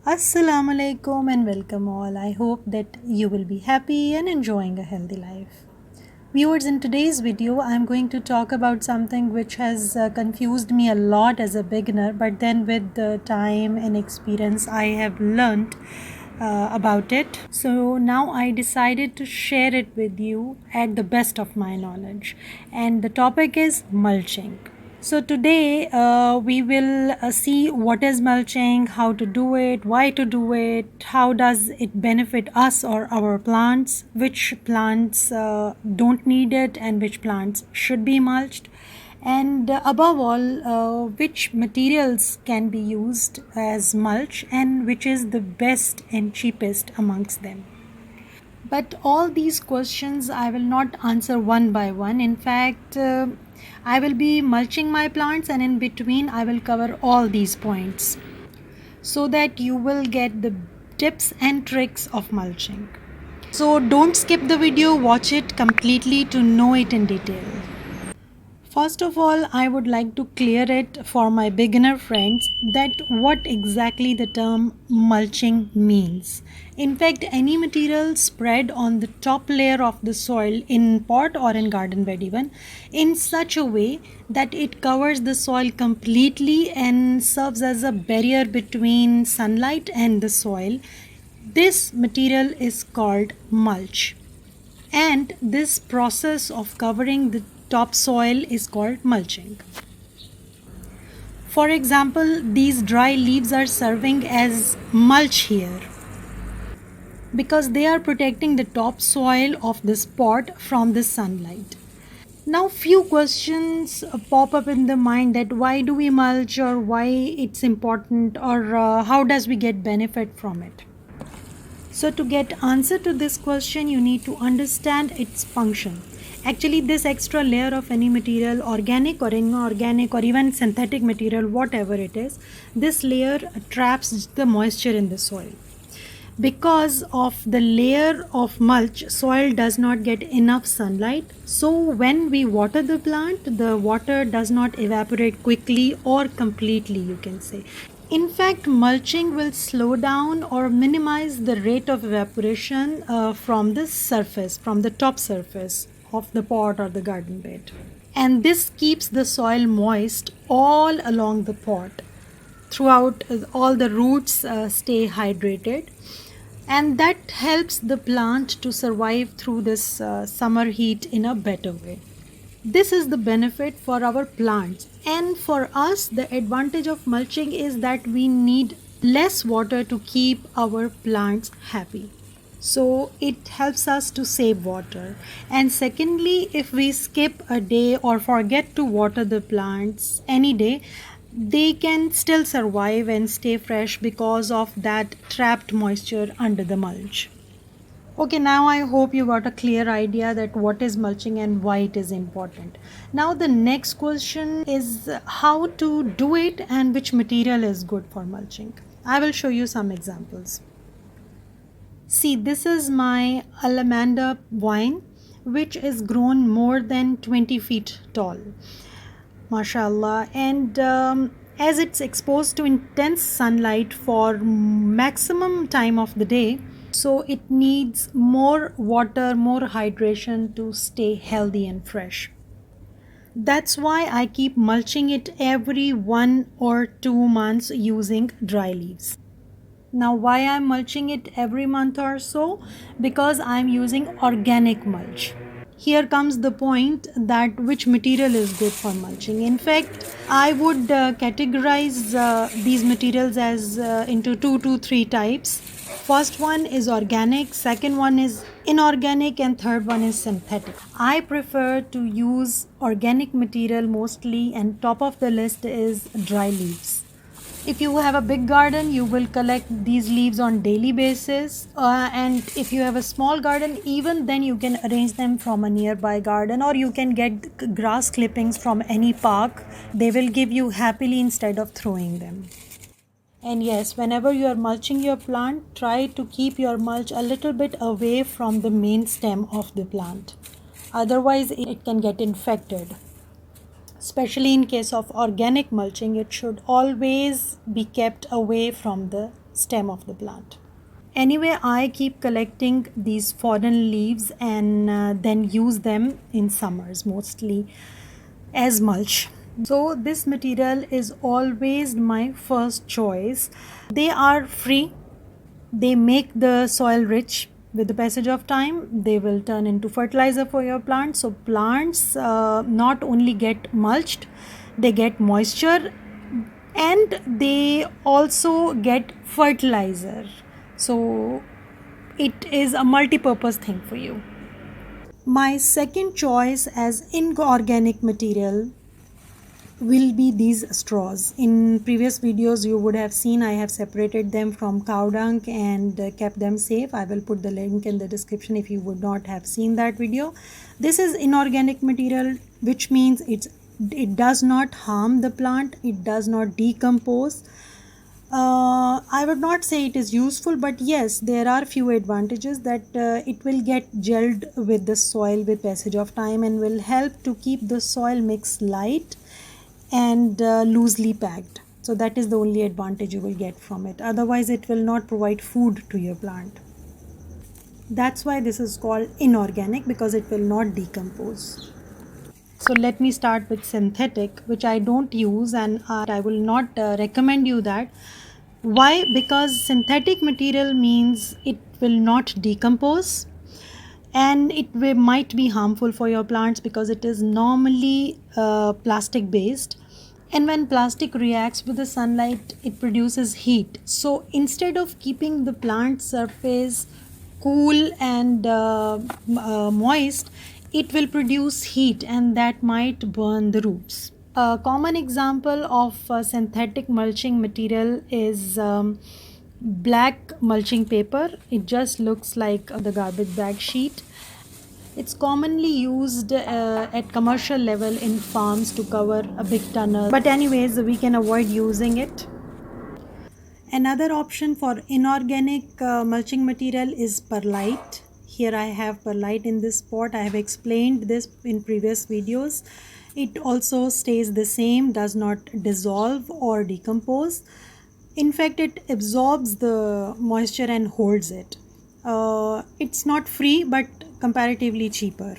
Assalamu alaikum and welcome all. I hope that you will be happy and enjoying a healthy life. Viewers, in today's video, I'm going to talk about something which has confused me a lot as a beginner, but then with the time and experience, I have learned about it. So now I decided to share it with you at the best of my knowledge. And the topic is mulching. So today we will see what is mulching, how to do it, why to do it, how does it benefit us or our plants, which plants don't need it and which plants should be mulched, and above all which materials can be used as mulch and which is the best and cheapest amongst them. But all these questions I will not answer one by one. In fact, I will be mulching my plants, and in between, I will cover all these points so that you will get the tips and tricks of mulching. So don't skip the video, watch it completely to know it in detail. First of all, I would like to clear it for my beginner friends that what exactly the term mulching means. In fact, any material spread on the top layer of the soil in pot or in garden bed even in such a way that it covers the soil completely and serves as a barrier between sunlight and the soil. This material is called mulch, and this process of covering the topsoil is called mulching. For example, these dry leaves are serving as mulch here because they are protecting the topsoil of this pot from the sunlight. Now few questions pop up in the mind that why do we mulch, or why it's important, or how does we get benefit from it. So to get answer to this question, you need to understand its function. Actually, this extra layer of any material, organic or inorganic or even synthetic material, whatever it is, this layer traps the moisture in the soil. Because of the layer of mulch, soil does not get enough sunlight. So when we water the plant, the water does not evaporate quickly or completely, you can say. In fact, mulching will slow down or minimize the rate of evaporation from the surface, from the top surface of the pot or the garden bed. And this keeps the soil moist all along the pot. Throughout, all the roots stay hydrated, and that helps the plant to survive through this summer heat in a better way. This is the benefit for our plants, and for us the advantage of mulching is that we need less water to keep our plants happy. So it helps us to save water. And secondly, if we skip a day or forget to water the plants any day, they can still survive and stay fresh because of that trapped moisture under the mulch. Okay, now I hope you got a clear idea that what is mulching and why it is important. Now the next question is how to do it and which material is good for mulching. I will show you some examples. See, this is my alamanda vine, which is grown more than 20 feet tall. MashaAllah. And as it's exposed to intense sunlight for maximum time of the day, so it needs more water, more hydration to stay healthy and fresh. That's why I keep mulching it every 1 or 2 months using dry leaves. Now why I'm mulching it every month or so? Because I'm using organic mulch. Here comes the point that which material is good for mulching. In fact, I would categorize these materials as into 2 to 3 types. First one is organic, second one is inorganic, and third one is synthetic. I prefer to use organic material mostly, and top of the list is dry leaves. If you have a big garden, you will collect these leaves on daily basis, and if you have a small garden, even then you can arrange them from a nearby garden, or you can get grass clippings from any park. They will give you happily instead of throwing them. And yes, whenever you are mulching your plant, try to keep your mulch a little bit away from the main stem of the plant. Otherwise, it can get infected. Especially in case of organic mulching, it should always be kept away from the stem of the plant. Anyway, I keep collecting these fallen leaves and then use them in summers mostly as mulch. So this material is always my first choice. They are free. They make the soil rich. With the passage of time, they will turn into fertilizer for your plants. So plants not only get mulched, they get moisture and they also get fertilizer. So it is a multi-purpose thing for you. My second choice as inorganic material will be these straws. In previous videos you would have seen I have separated them from cow dung and kept them safe. I will put the link in the description if you would not have seen that video. This is inorganic material, which means it does not harm the plant, it does not decompose. I would not say it is useful, but yes, there are few advantages that it will get gelled with the soil with passage of time and will help to keep the soil mix light and loosely packed. So that is the only advantage you will get from it. Otherwise, it will not provide food to your plant. That's why this is called inorganic, because it will not decompose. So let me start with synthetic, which I don't use and I will not recommend you that. Why? Because synthetic material means it will not decompose and it might be harmful for your plants because it is normally plastic based, and when plastic reacts with the sunlight it produces heat. So instead of keeping the plant surface cool and moist, it will produce heat and that might burn the roots. A common example of synthetic mulching material is black mulching paper. It just looks like the garbage bag sheet. It's commonly used at commercial level in farms to cover a big tunnel. But anyways, we can avoid using it. Another option for inorganic mulching material is perlite. Here I have perlite in this pot. I have explained this in previous videos. It also stays the same, does not dissolve or decompose. In fact, it absorbs the moisture and holds it. It's not free but comparatively cheaper.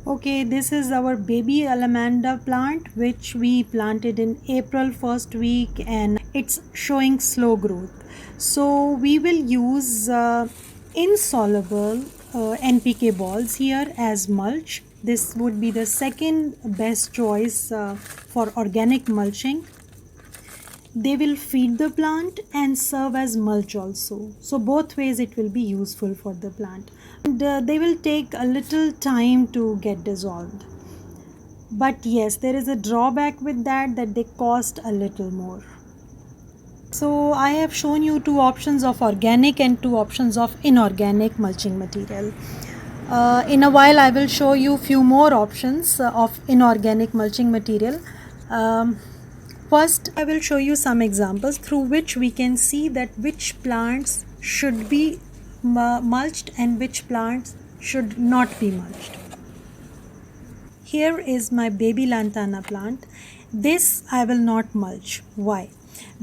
Okay, this is our baby alamanda plant which we planted in April first week and it's showing slow growth. So we will use insoluble NPK balls here as mulch. This would be the second best choice for organic mulching. They will feed the plant and serve as mulch also. So both ways it will be useful for the plant. And they will take a little time to get dissolved. But yes, there is a drawback with that they cost a little more. So I have shown you two options of organic and two options of inorganic mulching material. In a while I will show you few more options of inorganic mulching material. First, I will show you some examples through which we can see that which plants should be mulched and which plants should not be mulched. Here is my baby lantana plant. This I will not mulch. Why?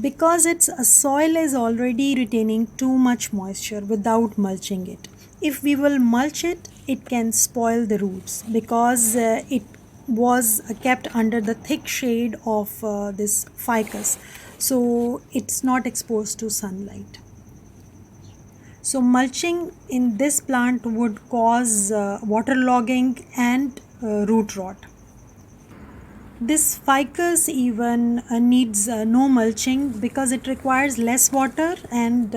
Because its soil is already retaining too much moisture without mulching it. If we will mulch it, it can spoil the roots because it was kept under the thick shade of this ficus, so it's not exposed to sunlight. So mulching in this plant would cause waterlogging and root rot. This ficus even needs no mulching because it requires less water and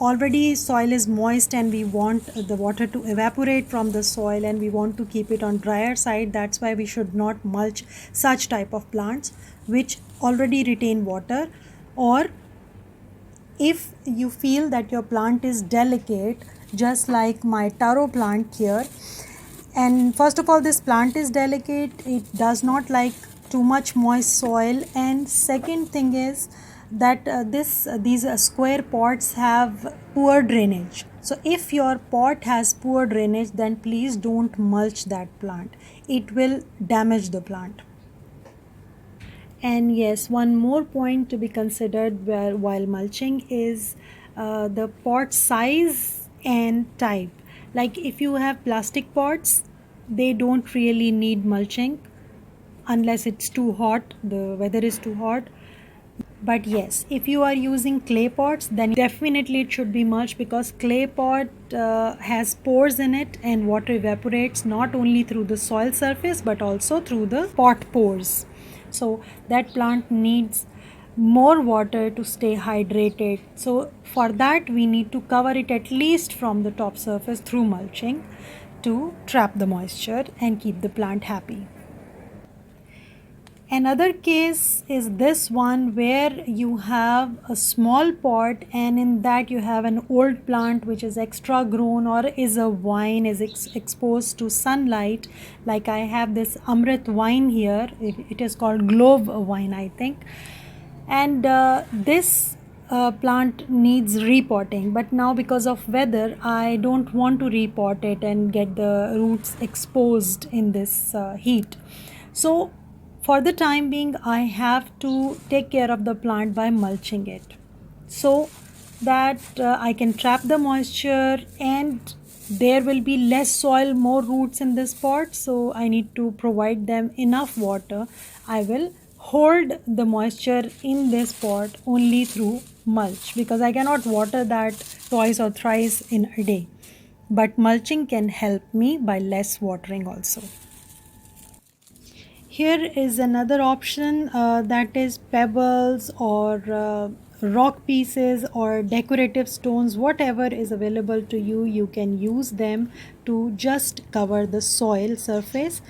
already soil is moist and we want the water to evaporate from the soil and we want to keep it on drier side. That's why we should not mulch such type of plants which already retain water. Or if you feel that your plant is delicate, just like my taro plant here, and first of all this plant is delicate, it does not like too much moist soil, and second thing is that these square pots have poor drainage. So if your pot has poor drainage, then please don't mulch that plant. It will damage the plant. And yes, one more point to be considered while mulching is the pot size and type. Like if you have plastic pots, they don't really need mulching unless it's too hot, the weather is too hot. But yes, if you are using clay pots, then definitely it should be mulched, because clay pot has pores in it and water evaporates not only through the soil surface but also through the pot pores. So that plant needs more water to stay hydrated. So for that we need to cover it at least from the top surface through mulching to trap the moisture and keep the plant happy. Another case is this one, where you have a small pot and in that you have an old plant which is extra grown or is a vine, is exposed to sunlight. Like I have this Amrit vine here, it is called Glove vine, I think. And this plant needs repotting, but now because of weather I don't want to repot it and get the roots exposed in this heat. So for the time being I have to take care of the plant by mulching it, so that I can trap the moisture and there will be less soil, more roots in this pot. So I need to provide them enough water. I will hold the moisture in this pot only through mulch, because I cannot water that twice or thrice in a day. But mulching can help me by less watering also. Here is another option, that is pebbles or rock pieces or decorative stones, whatever is available to you, you can use them to just cover the soil surface.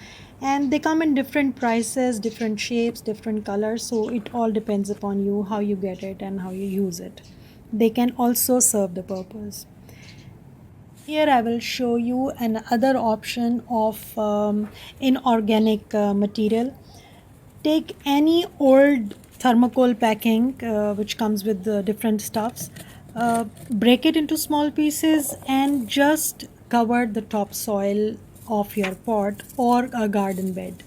And they come in different prices, different shapes, different colors, so it all depends upon you how you get it and how you use it. They can also serve the purpose. Here I will show you another option of inorganic material. Take any old thermocol packing which comes with the different stuffs, break it into small pieces and just cover the topsoil of your pot or a garden bed.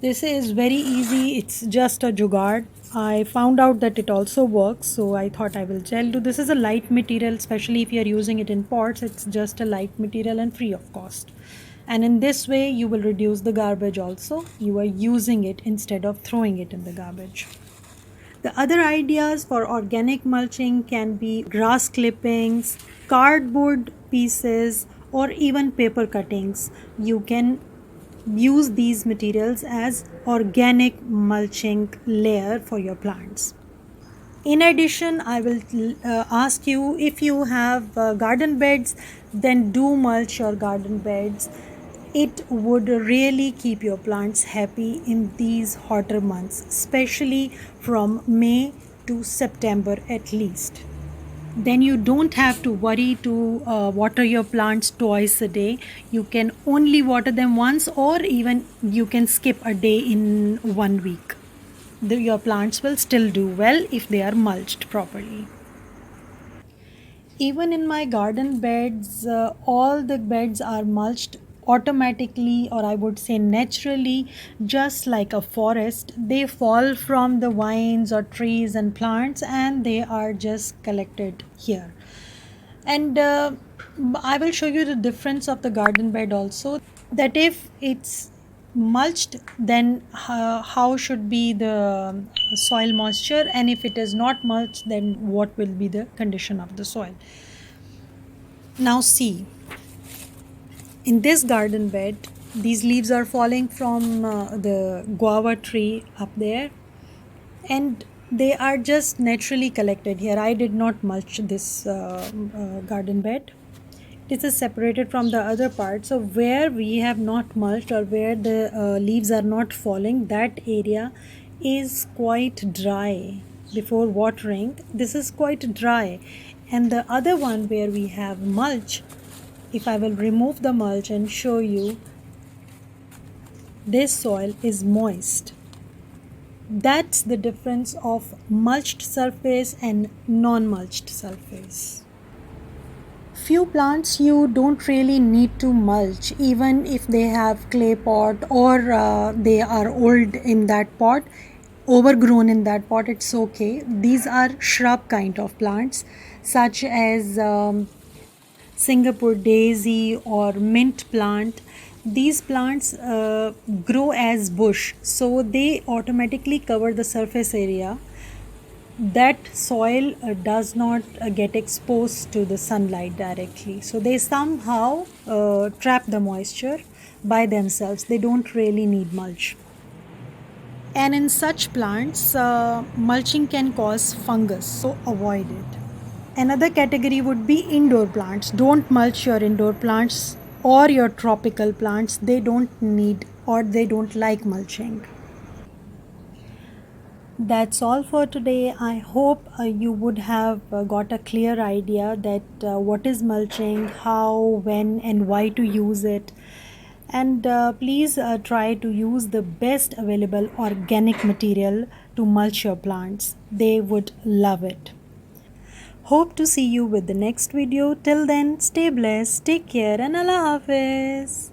This is very easy, it's just a jugaad. I found out that it also works, so I thought I will tell you. This is a light material, especially if you are using it in pots. It's just a light material and free of cost. And in this way, you will reduce the garbage also. You are using it instead of throwing it in the garbage. The other ideas for organic mulching can be grass clippings, cardboard pieces, or even paper cuttings. You can use these materials as organic mulching layer for your plants. In addition, I will ask you, if you have garden beds, then do mulch your garden beds. It would really keep your plants happy in these hotter months, especially from May to September at least. Then you don't have to worry to water your plants twice a day. You can only water them once, or even you can skip a day in 1 week. Your plants will still do well if they are mulched properly. Even in my garden beds, all the beds are mulched automatically, or I would say naturally, just like a forest. They fall from the vines or trees and plants and they are just collected here. And I will show you the difference of the garden bed also, that if it's mulched, then how should be the soil moisture, and if it is not mulched, then what will be the condition of the soil. Now see, in this garden bed, these leaves are falling from the guava tree up there, and they are just naturally collected here. I did not mulch this garden bed. This is separated from the other part. So where we have not mulched, or where the leaves are not falling, that area is quite dry. Before watering, this is quite dry. And the other one where we have mulch, if I will remove the mulch and show you, this soil is moist. That's the difference of mulched surface and non-mulched surface. Few plants you don't really need to mulch, even if they have clay pot or they are old in that pot. overgrown in that pot, it's okay. These are shrub kind of plants, such as Singapore daisy or mint plant. These plants grow as bush, so they automatically cover the surface area. That soil does not get exposed to the sunlight directly, so they somehow trap the moisture by themselves. They don't really need mulch. And in such plants, mulching can cause fungus, so avoid it. Another category would be indoor plants. Don't mulch your indoor plants or your tropical plants. They don't need or they don't like mulching. That's all for today. I hope you would have got a clear idea that what is mulching, how, when, and why to use it. And please try to use the best available organic material to mulch your plants. They would love it. Hope to see you with the next video. Till then, stay blessed, take care, and Allah Hafiz.